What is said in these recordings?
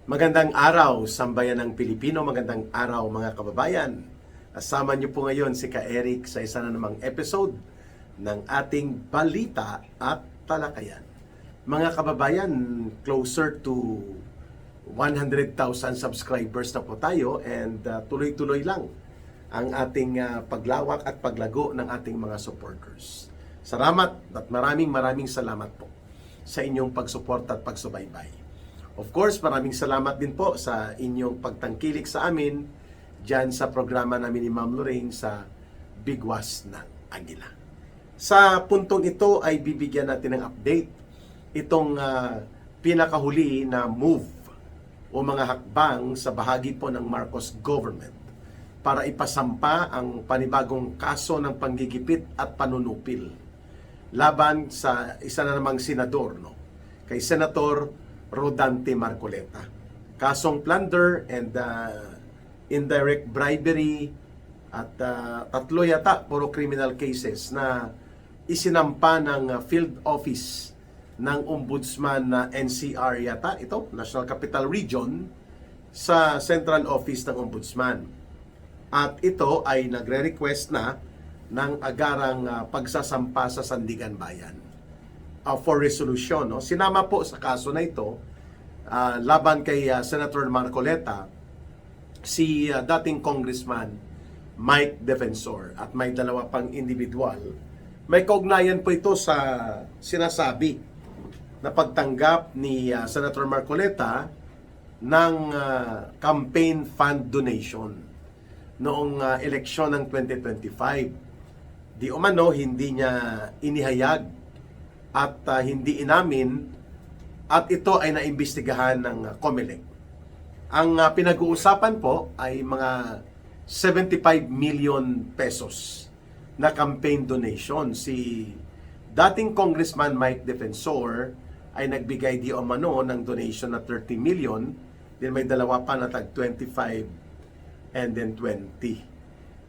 Magandang araw, sambayan ng Pilipino. Magandang araw, mga kababayan. Kasama niyo po ngayon si Ka Eric sa isa na namang episode ng ating Balita at Talakayan. Mga kababayan, closer to 100,000 subscribers na po tayo and tuloy-tuloy lang ang ating paglawak at paglago ng ating mga supporters. Salamat at maraming salamat po sa inyong pagsuporta at pagsubaybay. Of course, maraming salamat din po sa inyong pagtangkilik sa amin dyan sa programa namin ni Ma'am Lorraine sa Bigwas ng Agila. Sa puntong ito ay bibigyan natin ng update itong pinakahuli na move o mga hakbang sa bahagi po ng Marcos government para ipasampa ang panibagong kaso ng panggigipit at panunupil laban sa isa na namang senador, kay Senator Rodante Marcoleta. Kasong plunder and indirect bribery at tatlo yata puro criminal cases na isinampa ng field office ng ombudsman na NCR yata ito, National Capital Region, sa central office ng ombudsman. At ito ay nagre-request na ng agarang pagsasampa sa Sandigan Bayan for resolution. Sinama po sa kaso na ito laban kay Senator Marcoleta si dating Congressman Mike Defensor at may dalawa pang individual. May kaugnayan po ito sa sinasabi na pagtanggap ni Senator Marcoleta ng campaign fund donation noong eleksyon ng 2025. Di umano, hindi niya inihayag at hindi inamin at ito ay naimbestigahan ng COMELEC. Ang pinag-uusapan po ay mga 75 million pesos na campaign donation. Si dating Congressman Mike Defensor ay nagbigay di umano ng donation na 30 million, then may dalawa pa na tag 25 and then 20.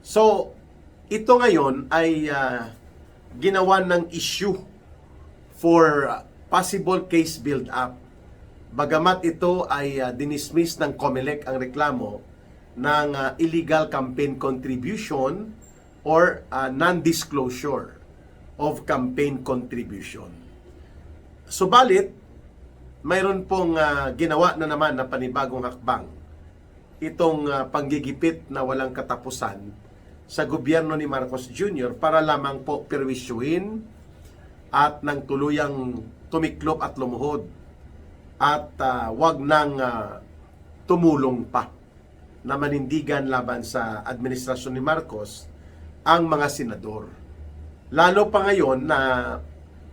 So, ito ngayon ay ginawa ng issue for possible case build-up. Bagamat ito ay dinismiss ng COMELEC ang reklamo ng illegal campaign contribution or non-disclosure of campaign contribution. Subalit, mayroon pong ginawa na naman na panibagong hakbang itong panggigipit na walang katapusan sa gobyerno ni Marcos Jr. para lamang po perwisyuhin at nang tuluyang tumiklop at lumuhod at wag nang tumulong pa na manindigan laban sa administrasyon ni Marcos ang mga senador. Lalo pa ngayon na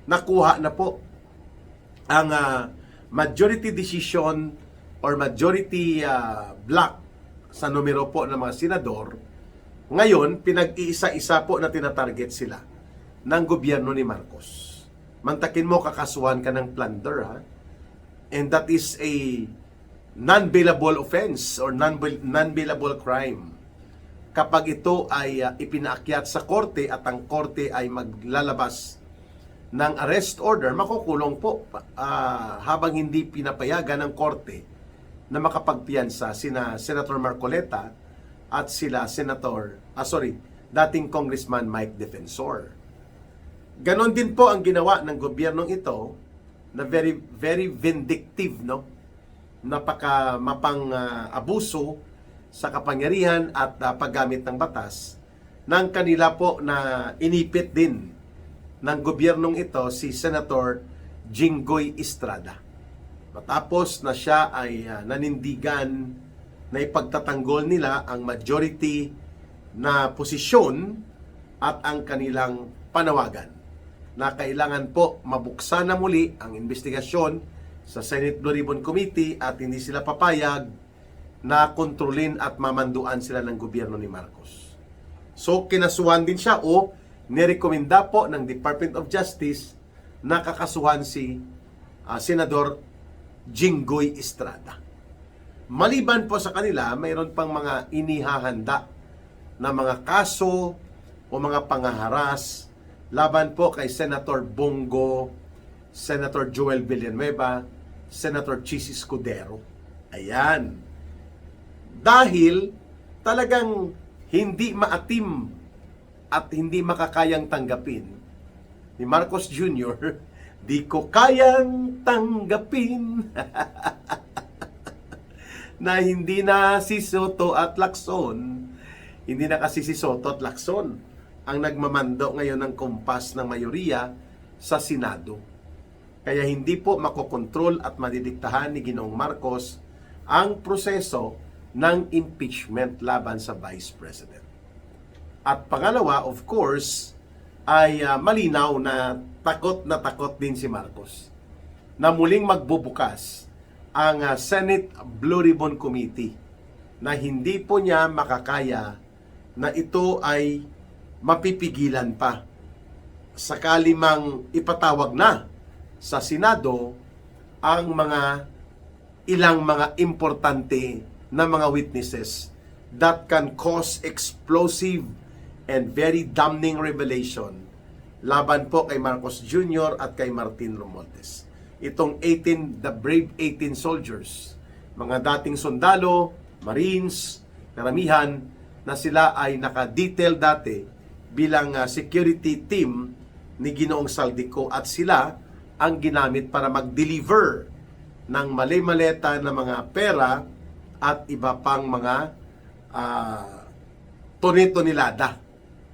nakuha na po ang majority decision or majority block sa numero po ng mga senador. Ngayon, pinag-iisa-isa po na tinatarget sila ng gobyerno ni Marcos. Mantakin mo, kakasuhan ka ng plunder, ha? And that is a non-bailable offense or non-bailable crime. Kapag ito ay ipinaakyat sa korte at ang korte ay maglalabas ng arrest order, makukulong po habang hindi pinapayagan ng korte na makapagpiyansa sina Senator Marcoleta at dating Congressman Mike Defensor. Ganon din po ang ginawa ng gobyernong ito na very vindictive, napaka-mapang abuso sa kapangyarihan at paggamit ng batas ng kanila po na inipit din ng gobyernong ito si Senator Jinggoy Estrada. Matapos na siya ay nanindigan na ipagtatanggol nila ang majority na posisyon at ang kanilang panawagan na kailangan po mabuksan na muli ang investigasyon sa Senate Blue Ribbon Committee at hindi sila papayag na kontrolin at mamanduan sila ng gobyerno ni Marcos. So, kinasuhan din siya o nirekomenda po ng Department of Justice na kakasuhan si Senador Jinggoy Estrada. Maliban po sa kanila, mayroon pang mga inihahanda na mga kaso o mga pangaharas laban po kay Senator Bongo, Senator Joel Villanueva, Senator Chis Escudero. Ayan. Dahil talagang hindi maatim at hindi makakayang tanggapin ni Marcos Jr., di ko kayang tanggapin na hindi na si Soto at Lacson, hindi na kasi si Soto at Lacson ang nagmamando ngayon ng kumpas ng mayoriya sa Senado. Kaya hindi po makokontrol at madidiktahan ni Ginoong Marcos ang proseso ng impeachment laban sa Vice President. At pangalawa, of course, ay malinaw na takot din si Marcos na muling magbubukas ang Senate Blue Ribbon Committee na hindi po niya makakaya na ito ay mapipigilan pa sakali mang ipatawag na sa Senado ang ilang mga importante na mga witnesses that can cause explosive and very damning revelation laban po kay Marcos Jr. at kay Martin Romualdez. Itong the brave 18 soldiers, mga dating sundalo, Marines, karamihan na sila ay naka-detail dati bilang security team ni Ginoong Saldico at sila ang ginamit para mag-deliver ng mali-maleta na mga pera at iba pang mga toni-tonelada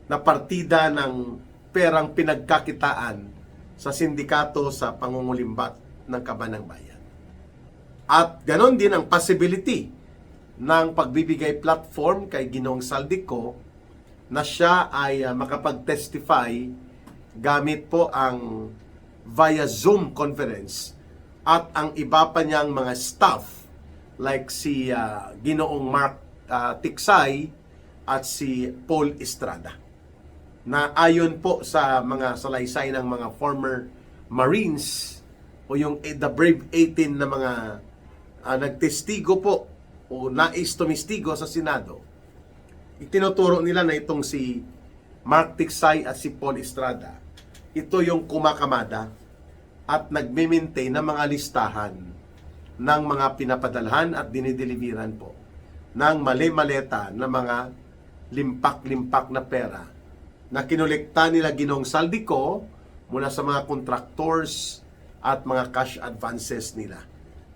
na partida ng perang pinagkakitaan sa sindikato sa pangungulimbat ng Kabanang Bayan. At ganon din ang possibility ng pagbibigay platform kay Ginoong Saldico na siya ay makapag-testify gamit po ang via Zoom conference at ang iba pa niyang mga staff like si Ginoong Mark Tiksay at si Paul Estrada na ayon po sa mga salaysay ng mga former Marines o yung the brave 18 na mga nagtestigo po o nais tumistigo sa Senado, itinuturo nila na itong si Mark Tiksay at si Paul Estrada, ito yung kumakamada at nagme-maintain ng mga listahan ng mga pinapadalhan at dinideliveran po ng mali-maleta na mga limpak-limpak na pera na kinolekta nila Ginoong Saldico mula sa mga contractors at mga cash advances nila.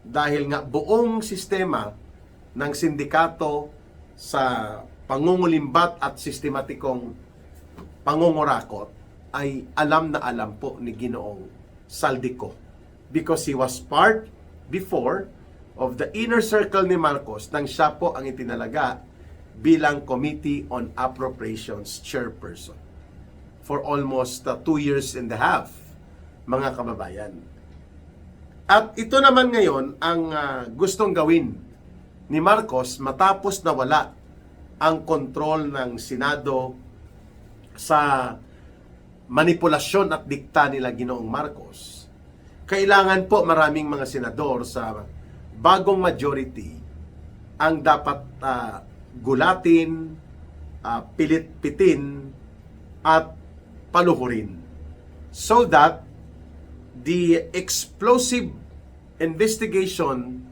Dahil nga buong sistema ng sindikato sa pangungulimbat at sistematikong pangungurakot ay alam na alam po ni Ginoong Saldico because he was part before of the inner circle ni Marcos nang siya po ang itinalaga bilang Committee on Appropriations Chairperson for almost 2 years and a half, mga kababayan. At ito naman ngayon ang gustong gawin ni Marcos matapos na wala ang kontrol ng Senado sa manipulasyon at dikta nila Ginoong Marcos. Kailangan po maraming mga senador sa bagong majority ang dapat gulatin, pilit-pitin at paluhurin so that the explosive investigation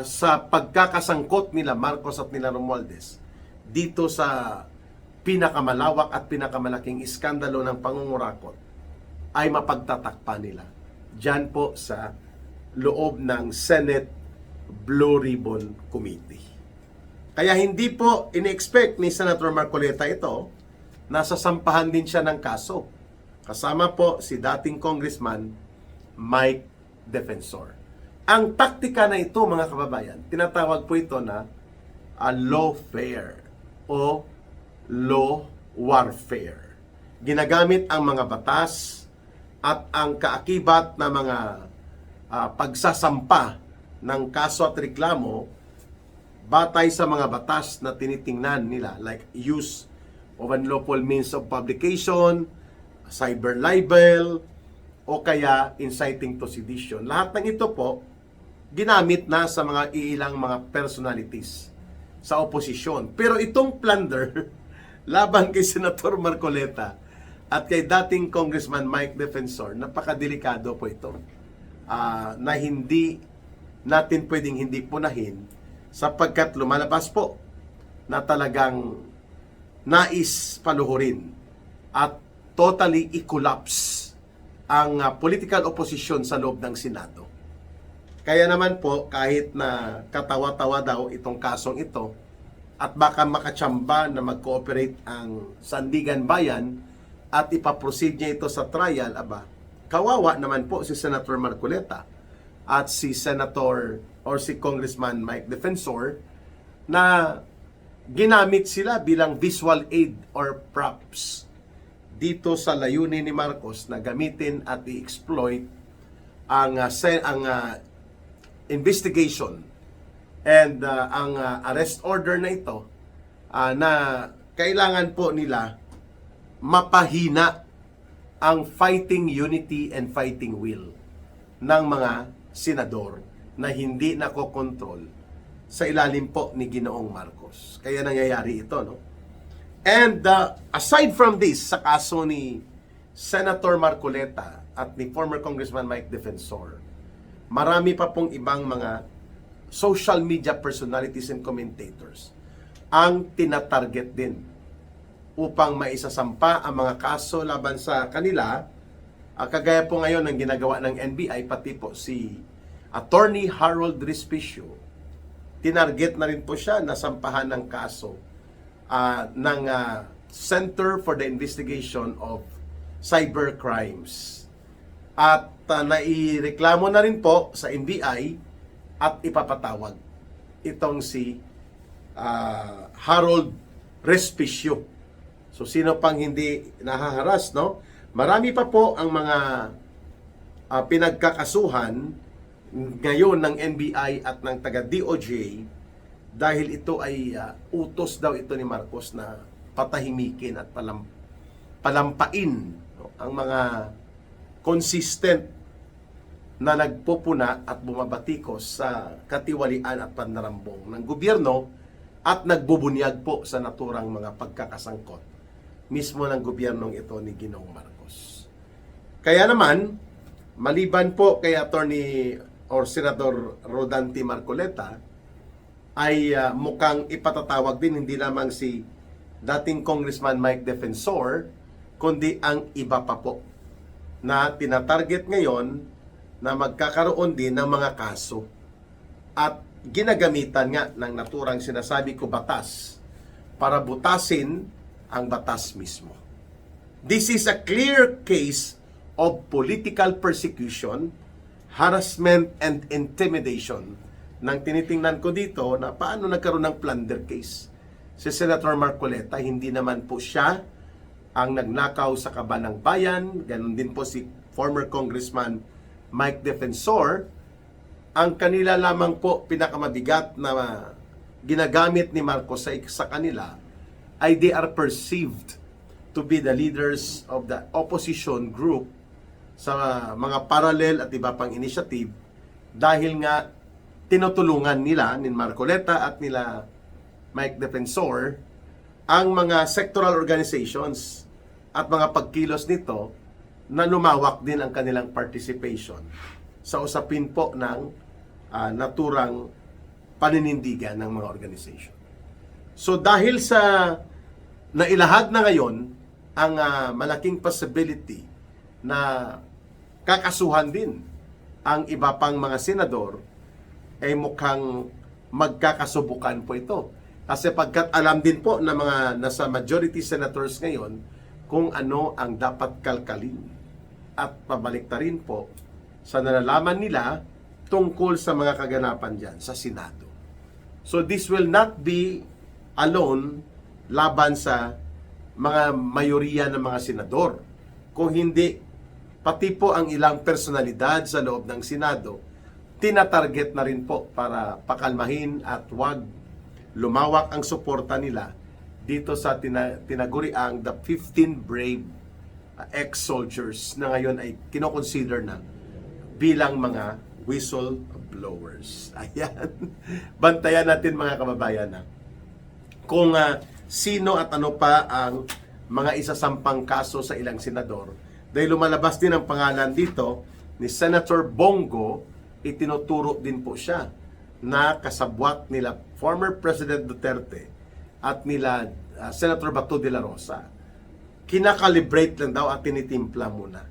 sa pagkakasangkot nila Marcos at nila Romualdez dito sa pinakamalawak at pinakamalaking iskandalo ng pangungurakot ay mapagtatakpan nila dyan po sa loob ng Senate Blue Ribbon Committee. Kaya hindi po in-expect ni Senator Marcoleta ito, nasasampahan din siya ng kaso. Kasama po si dating Congressman Mike Defensor. Ang taktika na ito, mga kababayan, tinatawag po ito na lawfare o law warfare. Ginagamit ang mga batas at ang kaakibat na mga pagsasampa ng kaso at reklamo batay sa mga batas na tinitingnan nila like use of unlawful means of publication, cyber libel, o kaya inciting to sedition. Lahat ng ito po, ginamit na sa mga iilang mga personalities sa oposisyon. Pero itong plunder, laban kay Senator Marcoleta at kay dating Congressman Mike Defensor, napakadelikado po ito. Na hindi natin pwedeng hindi punahin sapagkat lumalabas po na talagang nais paluhurin at totally i-collapse ang political opposition sa loob ng Senado. Kaya naman po, kahit na katawa-tawa daw itong kasong ito at baka makatsamba na mag-cooperate ang Sandigan Bayan at ipaproceed niya ito sa trial, kawawa naman po si Senator Marcoleta at si Senator or si Congressman Mike Defensor na ginamit sila bilang visual aid or props dito sa layunin ni Marcos na gamitin at i-exploit ang investigation and ang arrest order na ito na kailangan po nila mapahina ang fighting unity and fighting will ng mga senador na hindi nakokontrol sa ilalim po ni Ginoong Marcos. Kaya nangyayari ito, no? And aside from this, sa kaso ni Senator Marcoleta at ni former Congressman Mike Defensor, marami pa pong ibang mga social media personalities and commentators ang tinatarget din upang maisasampa ang mga kaso laban sa kanila. Kagaya po ngayon ng ginagawa ng NBI, pati po si Attorney Harold Respicio, tinarget na rin po siya na sampahan ng kaso ng Center for the Investigation of Cybercrimes. At naireklamo na rin po sa NBI at ipapatawag itong si Harold Respicio. So sino pang hindi nahaharas, no? Marami pa po ang mga pinagkakasuhan ngayon ng NBI at ng taga-DOJ dahil ito ay utos daw ito ni Marcos na patahimikin at palampain, no, ang mga consistent na nagpupuna at bumabatikos sa katiwalian at pandarambong ng gobyerno at nagbubunyag po sa naturang mga pagkakasangkot mismo ng gobyernong ito ni Ginoong Marcos. Kaya naman, maliban po kay Attorney or Senador Rodante Marcoleta, ay mukhang ipatatawag din hindi lamang si dating Congressman Mike Defensor, kundi ang iba pa po na tinatarget ngayon na magkakaroon din ng mga kaso at ginagamitan nga ng naturang sinasabi ko batas para butasin ang batas mismo. This is a clear case of political persecution, harassment, and intimidation. Nang tinitingnan ko dito na paano nagkaroon ng plunder case. Si Senator Marcoleta, hindi naman po siya ang nagnakaw sa kaban ng bayan. Ganon din po si former Congressman Mike Defensor. Ang kanila lamang po pinakamabigat na ginagamit ni Marcos sa kanila ay they are perceived to be the leaders of the opposition group sa mga parallel at iba pang initiative dahil nga tinutulungan nila ni Marcoleta at nila Mike Defensor ang mga sectoral organizations at mga pagkilos nito na lumawak din ang kanilang participation sa usapin po ng naturang paninindigan ng mga organization. So dahil sa nailahad na ngayon ang malaking possibility na kakasuhan din ang iba pang mga senador, ay mukhang magkakasubukan po ito. Kasi pagkat alam din po ng mga nasa majority senators ngayon kung ano ang dapat kalkalin at pabaliktarin po sa nalalaman nila tungkol sa mga kaganapan dyan sa Senado. So this will not be alone laban sa mga mayoriya ng mga senador. Kung hindi, pati po ang ilang personalidad sa loob ng Senado, tinatarget na rin po para pakalmahin at wag lumawak ang suporta nila dito sa tinaguriang the 15 brave ex-soldiers na ngayon ay kinoconsider na bilang mga whistleblowers. Ayan. Bantayan natin mga kababayan na kung sino at ano pa ang mga isasampang kaso sa ilang senador. Dahil lumalabas din ang pangalan dito ni Senator Bongo itinuturo din po siya na kasabwat nila former President Duterte at nila Senator Bato de la Rosa. Kinakalibrate lang daw at tinitimpla muna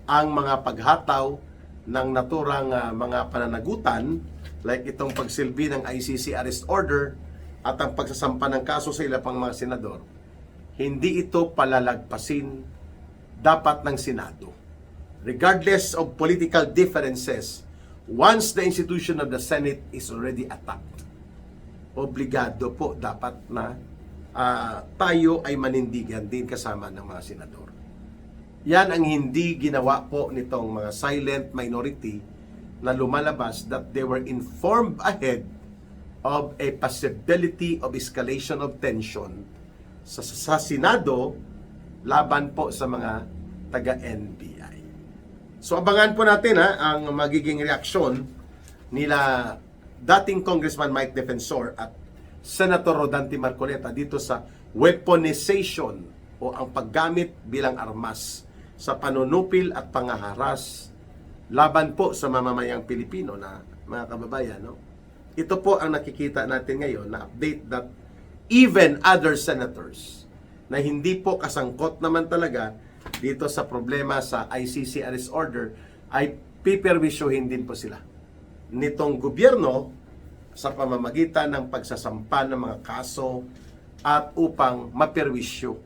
ang mga paghataw ng naturang mga pananagutan like itong pagsilbi ng ICC arrest order at ang pagsasampa ng kaso sa ilang pang mga senador. Hindi ito palalagpasin dapat ng Senado. Regardless of political differences, once the institution of the Senate is already attacked, obligado po dapat na tayo ay manindigan din kasama ng mga senador. Yan ang hindi ginawa po nitong mga silent minority na lumalabas that they were informed ahead of a possibility of escalation of tension sa Senado laban po sa mga taga-NBI. So abangan po natin ang magiging reaksyon nila dating Congressman Mike Defensor at Senator Rodante Marcoleta dito sa weaponization o ang paggamit bilang armas sa panunupil at pangaharas laban po sa mamamayang Pilipino na mga kababayan. No? Ito po ang nakikita natin ngayon na update that even other senators na hindi po kasangkot naman talaga dito sa problema sa ICC arrest order ay piperwisyuhin din po sila nitong gobyerno sa pamamagitan ng pagsasampa ng mga kaso at upang maperwisyo,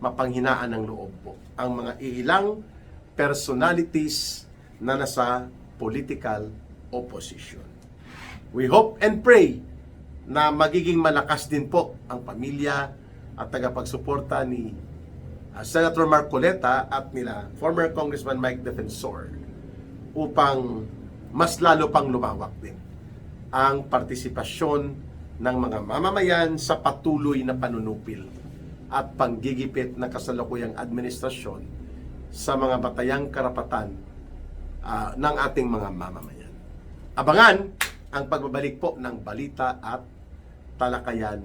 mapanghinaan ng loob po ang mga ilang personalities na nasa political opposition. We hope and pray na magiging malakas din po ang pamilya at tagapagsuporta ni Senator Marcoleta at nila former Congressman Mike Defensor upang mas lalo pang lumawak din ang partisipasyon ng mga mamamayan sa patuloy na panunupil at panggigipit na kasalukuyang administrasyon sa mga batayang karapatan ng ating mga mamamayan. Abangan ang pagbabalik po ng Balita at Talakayan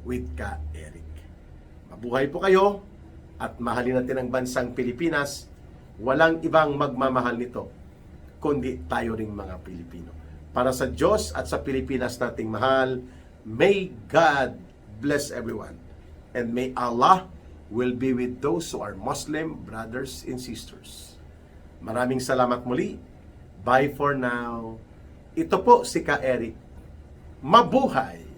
with Ka Eric. Mabuhay po kayo at mahalin natin ang bansang Pilipinas. Walang ibang magmamahal nito kundi tayo ring mga Pilipino. Para sa Diyos at sa Pilipinas nating mahal, may God bless everyone. And may Allah will be with those who are Muslim brothers and sisters. Maraming salamat muli. Bye for now. Ito po si Ka Eric. Mabuhay!